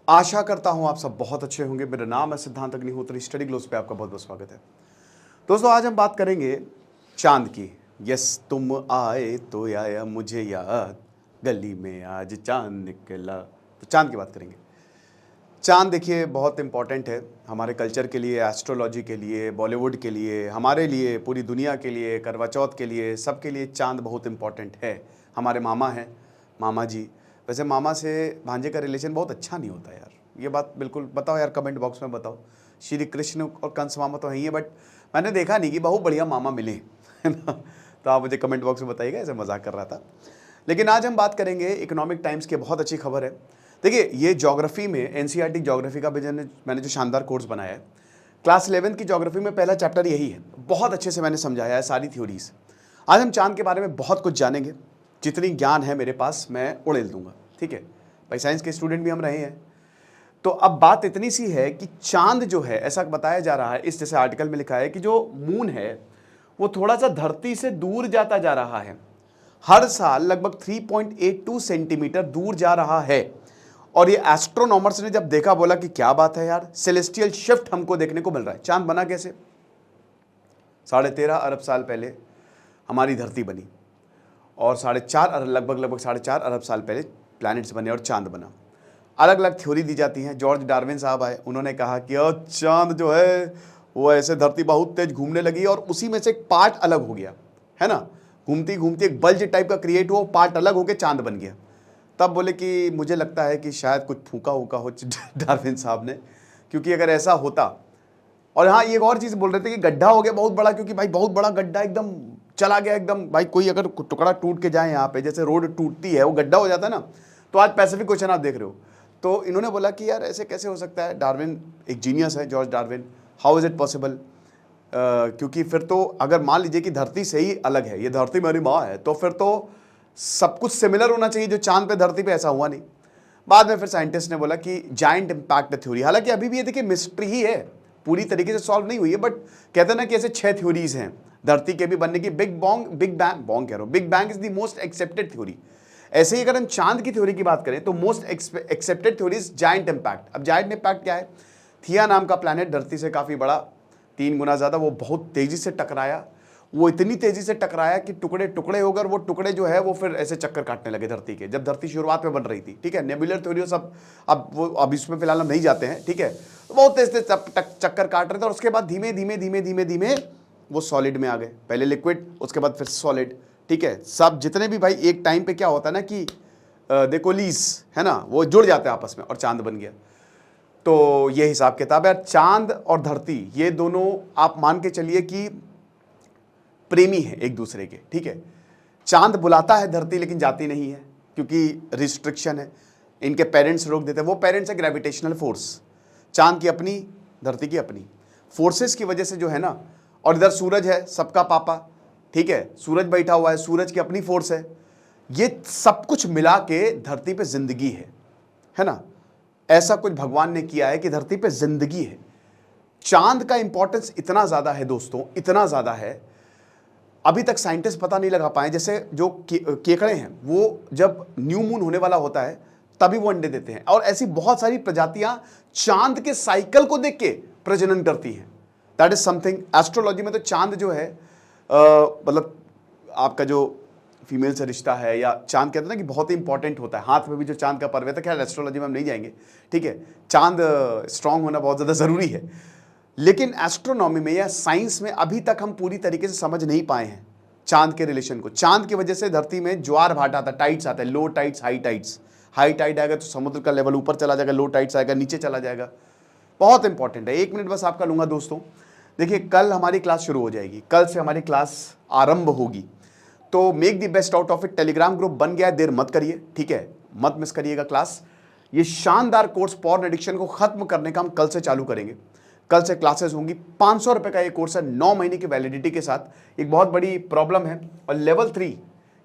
आशा करता हूं आप सब बहुत अच्छे होंगे। मेरा नाम है सिद्धांत अग्निहोत्री। स्टडी ग्लोस पे आपका बहुत बहुत स्वागत है। दोस्तों, आज हम बात करेंगे चांद की। यस, तुम आए तो आया मुझे याद, गली में आज चांद निकला। तो चांद की बात करेंगे। चांद देखिए बहुत इंपॉर्टेंट है हमारे कल्चर के लिए, एस्ट्रोलॉजी के लिए, बॉलीवुड के लिए, हमारे लिए, पूरी दुनिया के लिए, करवा चौथ के लिए, सबके लिए चांद बहुत इंपॉर्टेंट है। हमारे मामा हैं, मामा जी। वैसे मामा से भांजे का रिलेशन बहुत अच्छा नहीं होता यार, ये बात बिल्कुल बताओ यार, कमेंट बॉक्स में बताओ। श्री कृष्ण और कंस मामा तो है ही है, बट मैंने देखा नहीं कि बहुत बढ़िया मामा मिले, है ना। तो आप मुझे कमेंट बॉक्स में बताइएगा, ऐसे मजाक कर रहा था। लेकिन आज हम बात करेंगे इकोनॉमिक टाइम्स की बहुत अच्छी खबर है। देखिए, ये ज्योग्राफी में एनसीईआरटी ज्योग्राफी का मैंने जो शानदार कोर्स बनाया है, क्लास 11 की ज्योग्राफी में पहला चैप्टर यही है। बहुत अच्छे से मैंने समझाया है सारी थ्योरीज। आज हम चांद के बारे में बहुत कुछ जानेंगे। जितनी ज्ञान है मेरे पास मैं उड़ेल दूंगा, ठीक है भाई। साइंस के स्टूडेंट भी हम रहे हैं। तो अब बात इतनी सी है कि चांद जो है, ऐसा बताया जा रहा है, इस जैसे आर्टिकल में लिखा है कि जो मून है वो थोड़ा सा धरती से दूर जाता जा रहा है। हर साल लगभग 3.82 सेंटीमीटर दूर जा रहा है। और ये एस्ट्रोनॉमर्स ने जब देखा, बोला कि क्या बात है यार, सेलेस्टियल शिफ्ट हमको देखने को मिल रहा है। चांद बना कैसे? 13.5 अरब साल पहले हमारी धरती बनी, और 4.5 लगभग 4.5 अरब साल पहले प्लैनेट्स बने और चांद बना। अलग अलग थ्योरी दी जाती हैं। जॉर्ज डार्विन साहब आए, उन्होंने कहा कि चांद जो है वो ऐसे धरती बहुत तेज घूमने लगी और उसी में से एक पार्ट अलग हो गया, है ना। घूमती घूमती एक बल्ज टाइप का क्रिएट हुआ, पार्ट अलग होकर चांद बन गया। तब बोले कि मुझे लगता है कि शायद कुछ फूका वूका हो डार्विन साहब ने, क्योंकि अगर ऐसा होता। और हाँ, ये एक और चीज़ बोल रहे थे कि गड्ढा हो गया बहुत बड़ा, क्योंकि भाई बहुत बड़ा गड्ढा एकदम चला गया एकदम। भाई कोई अगर टुकड़ा टूट के जाए यहाँ पे, जैसे रोड टूटती है वो गड्ढा हो जाता है ना। तो आज पैसिफिक ओशन आप देख रहे हो। तो इन्होंने बोला कि यार ऐसे कैसे हो सकता है। डार्विन एक जीनियस है, George Darwin. How is it possible? क्योंकि फिर तो अगर मान लीजिए कि धरती से ही अलग है, ये धरती मेरी माँ है, तो फिर तो सब कुछ सिमिलर होना चाहिए। जो चांद पे धरती पे ऐसा हुआ नहीं। बाद में फिर साइंटिस्ट ने बोला कि जायंट इम्पैक्ट थ्योरी, हालांकि अभी भी ये देखिए मिस्ट्री ही है, पूरी तरीके से सॉल्व नहीं हुई है, बट कहते हैं ना कि ऐसे 6 थ्योरीज हैं धरती के भी बनने की। Big bang is the most accepted theory. ऐसे ही अगर हम चांद की थ्योरी की बात करें तो most accepted theory is giant impact. अब जायंट इम्पैक्ट क्या है? थिया नाम का प्लैनेट धरती से काफी बड़ा, 3 गुना ज्यादा, वो बहुत तेजी से टकराया। वो इतनी तेजी से टकराया कि टुकड़े टुकड़े हो गए, और वो टुकड़े जो है वो फिर ऐसे चक्कर काटने लगे धरती के, जब धरती शुरुआत में बन रही थी, ठीक है। नेबुलर थ्योरी सब अब इसमें फिलहाल हम नहीं जाते हैं, ठीक है। तो बहुत तेज तेज चक्कर काट रहे थे, और उसके बाद धीमे धीमे धीमे धीमे धीमे वो सॉलिड में आ गए। पहले लिक्विड, उसके बाद फिर सॉलिड, ठीक है। सब जितने भी भाई, एक टाइम पे क्या होता है ना कि देखोलीस है ना, वो जुड़ जाते हैं आपस में और चांद बन गया। तो ये हिसाब किताब है। चांद और धरती ये दोनों आप मान के चलिए कि प्रेमी है एक दूसरे के, ठीक है। चांद बुलाता है धरती, लेकिन जाती नहीं है क्योंकि रिस्ट्रिक्शन है। इनके पेरेंट्स रोक देते हैं। वो पेरेंट्स है ग्रेविटेशनल फोर्स, चांद की अपनी, धरती की अपनी। फोर्सेस की वजह से जो है ना, और इधर सूरज है सबका पापा, ठीक है। सूरज बैठा हुआ है, सूरज की अपनी फोर्स है। ये सब कुछ मिला के धरती पे जिंदगी है ना। ऐसा कुछ भगवान ने किया है कि धरती पे जिंदगी है। चांद का इंपॉर्टेंस इतना ज्यादा है दोस्तों, इतना ज्यादा है, अभी तक साइंटिस्ट पता नहीं लगा पाए। जैसे जो केकड़े हैं, वो जब न्यू मून होने वाला होता है तभी वो अंडे देते हैं, और ऐसी बहुत सारी प्रजातियां चांद के साइकिल को देख के प्रजनन करती हैं। That is something. एस्ट्रोलॉजी में तो चांद जो है, मतलब आपका जो फीमेल से रिश्ता है, या चांद कहते हैं ना कि बहुत ही इंपॉर्टेंट होता है। हाथ में भी जो चांद का पर्व है, तो खैर एस्ट्रोलॉजी में हम नहीं जाएंगे, ठीक है। चांद स्ट्रांग होना बहुत ज़्यादा ज़रूरी है, लेकिन एस्ट्रोनॉमी में या साइंस में अभी तक हम पूरी तरीके से समझ नहीं पाए हैं चांद के रिलेशन को। चांद की वजह से धरती में ज्वार भाटा आता है, टाइड्स आता है, low tides, high tides. High tide आएगा तो समुद्र का लेवल ऊपर चला जाएगा, लो टाइड्स आएगा नीचे चला जाएगा। बहुत इंपॉर्टेंट है। 1 मिनट बस आपका लूंगा दोस्तों। देखिए, कल हमारी क्लास शुरू हो जाएगी, कल से हमारी क्लास आरंभ होगी। तो make the best out of it. Telegram group बन गया है, देर मत करिए, ठीक है। मत मिस करिएगा क्लास। ये शानदार कोर्स पॉर्न एडिक्शन को खत्म करने का हम कल से चालू करेंगे। कल से क्लासेस होंगी। 500 रुपए का ये कोर्स है, 9 महीने की वैलिडिटी के साथ। एक बहुत बड़ी प्रॉब्लम है, और लेवल 3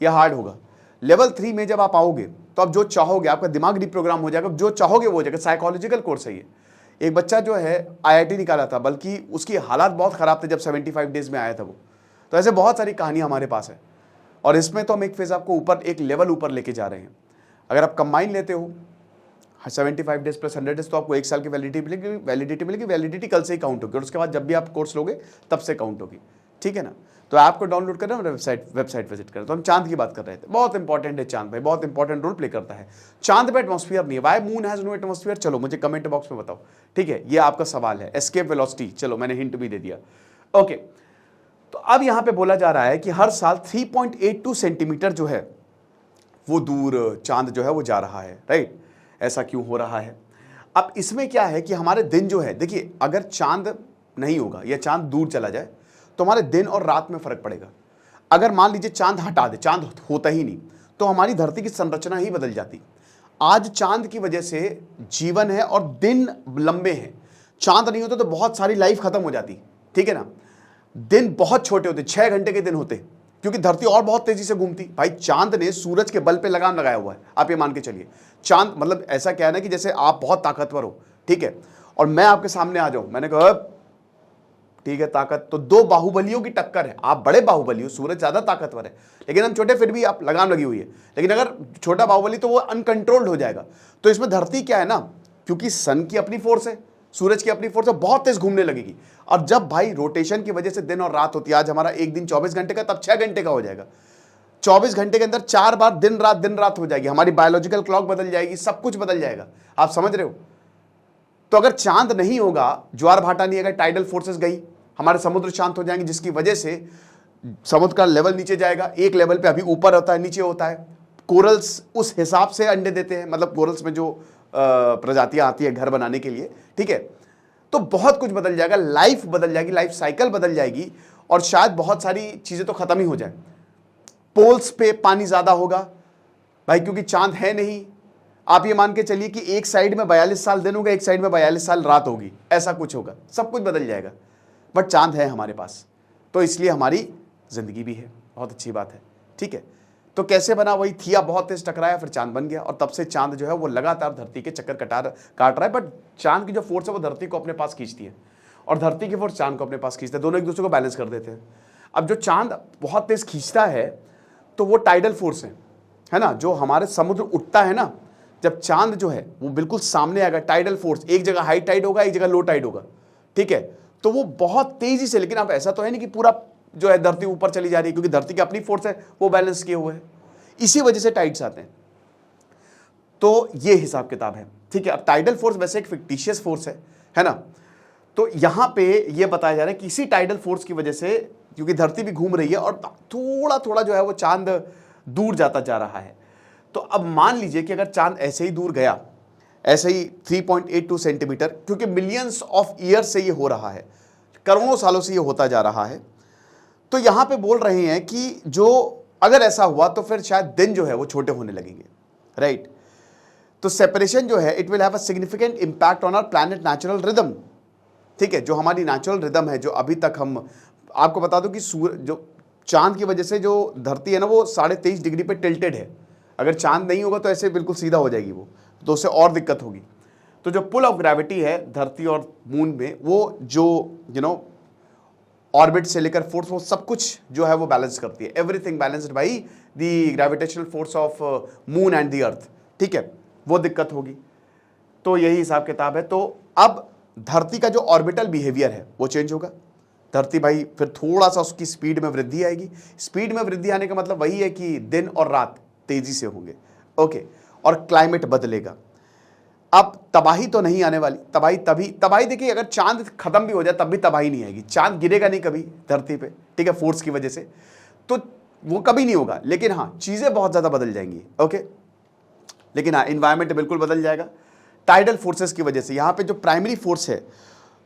यह हार्ड होगा। लेवल 3 में जब आप आओगे तो आप जो चाहोगे, आपका दिमाग रिप्रोग्राम हो जाएगा, जो चाहोगे वो हो जाएगा। साइकोलॉजिकल कोर्स है ये। एक बच्चा जो है आईआईटी निकाला था, बल्कि उसकी हालात बहुत खराब थे जब 75 डेज में आया था वो। तो ऐसे बहुत सारी कहानियां हमारे पास है, और इसमें तो हम एक फेज आपको ऊपर, एक लेवल ऊपर लेके जा रहे हैं। अगर आप कंबाइन लेते हो 75 डेज प्लस 100 डेज, तो आपको 1 साल की वैलिडिटी कल से ही काउंट होगी, और उसके बाद जब भी आप कोर्स लोगे तब से काउंट होगी, ठीक है ना। तो ऐप को डाउनलोड करना और वेबसाइट विजिट करें। तो हम चांद की बात कर रहे थे, बहुत इंपॉर्टेंट है चांद भाई, बहुत इंपॉर्टेंट रोल प्ले करता है। चांद पे एटमॉस्फेयर नहीं है, why moon has no atmosphere, चलो मुझे कमेंट बॉक्स में बताओ, ठीक है, ये आपका सवाल है। एस्केप वेलोसिटी, चलो मैंने हिंट भी दे दिया, ओके। तो अब यहां पे बोला जा रहा है कि हर साल 3.82 सेंटीमीटर जो है वो दूर चांद जो है वो जा रहा है, राइट। ऐसा क्यों हो रहा है? अब इसमें क्या है कि हमारे दिन जो है, देखिए अगर चांद नहीं होगा या चांद दूर चला जाए तो हमारे दिन और रात में फर्क पड़ेगा। अगर मान लीजिए चांद हटा दे, चांद होता ही नहीं, तो हमारी धरती की संरचना ही बदल जाती। आज चांद की वजह से जीवन है और दिन लंबे हैं। चांद नहीं होता तो बहुत सारी लाइफ खत्म हो जाती, ठीक है ना। दिन बहुत छोटे होते, 6 घंटे के दिन होते, क्योंकि धरती और बहुत तेजी से घूमती। भाई चांद ने सूरज के बल पे लगाम लगाया हुआ है, आप ये मान के चलिए। चांद मतलब ऐसा क्या है ना कि जैसे आप बहुत ताकतवर हो, ठीक है, और मैं आपके सामने आ जाऊं, मैंने कहा ठीक है ताकत, तो 2 बाहुबलियों की टक्कर है। आप बड़े बाहुबली हो, सूरज ज्यादा ताकतवर है, लेकिन हम छोटे, फिर भी आप लगाम लगी हुई है। लेकिन अगर छोटा बाहुबली तो वो अनकंट्रोल्ड हो जाएगा। तो इसमें धरती क्या है ना, क्योंकि सन की अपनी फोर्स है, सूरज की अपनी फोर्स है, बहुत तेज घूमने लगेगी। और जब भाई रोटेशन की वजह से दिन और रात होती है, आज हमारा एक दिन 24 घंटे का, तब 6 घंटे का हो जाएगा। 24 घंटे के अंदर 4 बार दिन रात हो जाएगी, हमारी बायोलॉजिकल क्लॉक बदल जाएगी, सब कुछ बदल जाएगा। आप समझ रहे हो? तो अगर चांद नहीं होगा, ज्वार भाटा नहीं आएगा, टाइडल फोर्सेस गई, हमारे समुद्र शांत हो जाएंगे, जिसकी वजह से समुद्र का लेवल नीचे जाएगा। एक लेवल पे अभी ऊपर होता है, नीचे होता है। कोरल्स उस हिसाब से अंडे देते हैं, मतलब कोरल्स में जो प्रजातियां आती है घर बनाने के लिए, ठीक है। तो बहुत कुछ बदल जाएगा, लाइफ बदल जाएगी, लाइफ साइकिल बदल जाएगी, और शायद बहुत सारी चीजें तो खत्म ही हो जाए। पोल्स पे पानी ज्यादा होगा भाई, क्योंकि चांद है नहीं। आप ये मान के चलिए कि एक साइड में 42 साल दिन होगा, एक साइड में 42 साल रात होगी, ऐसा कुछ होगा, सब कुछ बदल जाएगा। बट चांद है हमारे पास, तो इसलिए हमारी जिंदगी भी है, बहुत अच्छी बात है, ठीक है। तो कैसे बना? वही थिया बहुत तेज टकराया, फिर चांद बन गया, और तब से चांद जो है वो लगातार धरती के चक्कर काट रहा है। बट चांद की जो फोर्स है वो धरती को अपने पास खींचती है, और धरती की फोर्स चांद को अपने पास खींचती है, दोनों एक दूसरे को बैलेंस कर देते हैं। अब जो चांद बहुत तेज खींचता है तो वो टाइडल फोर्स है ना, जो हमारे समुद्र उठता है ना, जब चांद जो है वो बिल्कुल सामने आएगा, टाइडल फोर्स, एक जगह हाई टाइड होगा, एक जगह लो टाइड होगा, ठीक है। तो वो बहुत तेजी से, लेकिन अब ऐसा तो है नहीं कि पूरा जो है धरती ऊपर चली जा रही है, क्योंकि धरती की अपनी फोर्स है, वो बैलेंस किए हुए है, इसी वजह से टाइड्स आते हैं। तो ये हिसाब किताब है, ठीक है। अब टाइडल फोर्स वैसे एक फिक्टिशियस फोर्स है ना। तो यहां पे ये बताया जा रहा है कि इसी टाइडल फोर्स की वजह से, क्योंकि धरती भी घूम रही है और थोड़ा थोड़ा जो है वो चांद दूर जाता जा रहा है। तो अब मान लीजिए कि अगर चांद ऐसे ही दूर गया, ऐसे ही 3.82 सेंटीमीटर, क्योंकि मिलियंस ऑफ ईयर से ये हो रहा है, करोड़ों सालों से ये होता जा रहा है। तो यहां पे बोल रहे हैं कि जो अगर ऐसा हुआ तो फिर शायद दिन जो है वो छोटे होने लगेंगे, राइट। तो सेपरेशन जो है, it will have a significant impact on our planet natural rhythm, ठीक है। जो हमारी नेचुरल रिदम है, जो अभी तक हम, आपको बता दो कि जो चांद की वजह से जो धरती है ना वो 23.5 डिग्री पे टिल्टेड है। अगर चांद नहीं होगा तो ऐसे बिल्कुल सीधा हो जाएगी वो, तो उससे और दिक्कत होगी। तो जो पुल ऑफ ग्रेविटी है धरती और मून में, वो जो ऑर्बिट से लेकर फोर्स, वो सब कुछ जो है वो बैलेंस करती है। Everything balanced by the gravitational force of moon and the earth, ठीक है। वो दिक्कत होगी, तो यही हिसाब किताब है। तो अब धरती का जो ऑर्बिटल बिहेवियर है वो चेंज होगा। धरती भाई फिर थोड़ा सा उसकी स्पीड में वृद्धि आएगी। स्पीड में वृद्धि आने का मतलब वही है कि दिन और रात तेजी से होंगे, ओके, और क्लाइमेट बदलेगा। अब तबाही तो नहीं आने वाली, तबाही देखिए, अगर चांद खत्म भी हो जाए तब भी तबाही नहीं आएगी। चांद गिरेगा नहीं कभी धरती पे, ठीक है, फोर्स की वजह से, तो वो कभी नहीं होगा। लेकिन हाँ, चीजें बहुत ज्यादा बदल जाएंगी, ओके। लेकिन हाँ, इन्वायरमेंट बिल्कुल बदल जाएगा टाइडल फोर्सेस की वजह से। यहाँ पे जो प्राइमरी फोर्स है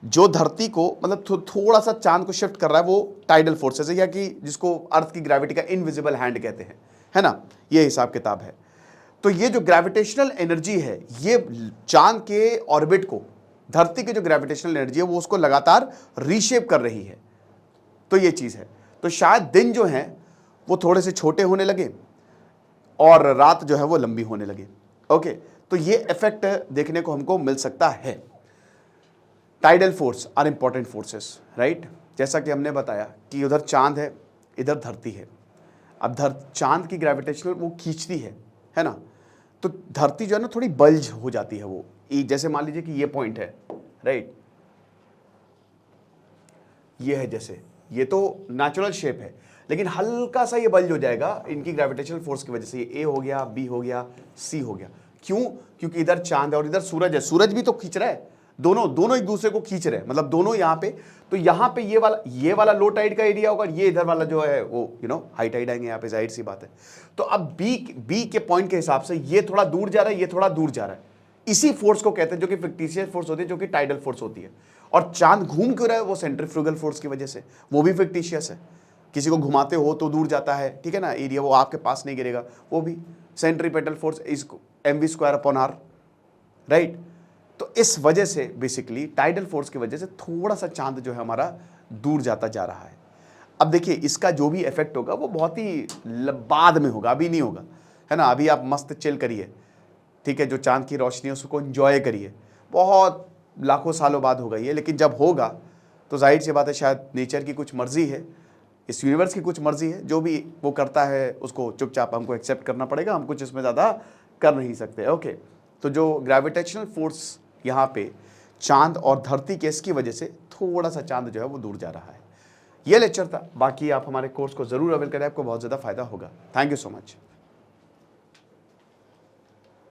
जो धरती को मतलब थोड़ा सा चांद को शिफ्ट कर रहा है, वो टाइडल फोर्सेस है, या कि जिसको अर्थ की ग्रेविटी का इनविजिबल हैंड कहते हैं, है ना। ये हिसाब किताब है। तो ये जो ग्रेविटेशनल एनर्जी है, ये चांद के ऑर्बिट को, धरती की जो ग्रेविटेशनल एनर्जी है वो उसको लगातार रीशेप कर रही है। तो ये चीज है। तो शायद दिन जो है वो थोड़े से छोटे होने लगे और रात जो है वो लंबी होने लगे, ओके। तो ये इफेक्ट देखने को हमको मिल सकता है। Tidal force are important forces, right. जैसा कि हमने बताया कि उधर चांद है, इधर धरती है। अब चांद की ग्रेविटेशनल वो खींचती है ना, तो धरती जो है ना थोड़ी बल्ज हो जाती है वो, जैसे मान लीजिए कि ये पॉइंट है, राइट, ये है, जैसे ये तो नेचुरल शेप है, लेकिन हल्का सा ये बल्ज हो जाएगा इनकी ग्रेविटेशनल फोर्स की वजह से। ये ए हो गया, बी हो गया, सी हो गया। क्यों? क्योंकि इधर चांद है और इधर सूरज है, सूरज भी तो खींच रहा है, दोनों एक दूसरे को खींच रहे हैं, मतलब दोनों यहाँ पे। तो यहाँ पे ये वाला लो टाइड का एरिया होगा, ये इधर वाला जो है वो हाई टाइड आएंगे यहाँ पे, जाहिर सी बात है। तो अब बी के पॉइंट के हिसाब से ये थोड़ा दूर जा रहा है, ये थोड़ा दूर जा रहा है। इसी फोर्स को कहते हैं, जो कि फिक्टिशियस फोर्स होती है, जो कि टाइडल फोर्स होती है। और चांद घूम क्यों रहा है? वो सेंट्रीफ्यूगल फोर्स की वजह से, वो भी फिक्टिशियस है। किसी को घुमाते हो तो दूर जाता है, ठीक है ना, एरिया, वो आपके पास नहीं गिरेगा, वो भी centripetal force is mv²/r, right. तो इस वजह से बेसिकली टाइडल फोर्स की वजह से थोड़ा सा चांद जो है हमारा दूर जाता जा रहा है। अब देखिए इसका जो भी इफेक्ट होगा वो बहुत ही बाद में होगा, अभी नहीं होगा, है ना। अभी आप मस्त चिल करिए, ठीक है, जो चांद की रोशनी है उसको एंजॉय करिए, बहुत लाखों सालों बाद होगा ये। लेकिन जब होगा तो जाहिर सी बात है, शायद नेचर की कुछ मर्जी है, इस यूनिवर्स की कुछ मर्जी है, जो भी वो करता है उसको चुपचाप हमको एक्सेप्ट करना पड़ेगा, हम कुछ इसमें ज़्यादा कर नहीं सकते। ओके, तो जो ग्रेविटेशनल फोर्स यहाँ पे चांद और धरती के, इसकी वजह से थोड़ा सा चांद जो है वो दूर जा रहा है। ये लेक्चर था, बाकी आप हमारे कोर्स को ज़रूर अवेल करें, आपको बहुत ज़्यादा फायदा होगा। Thank you so much.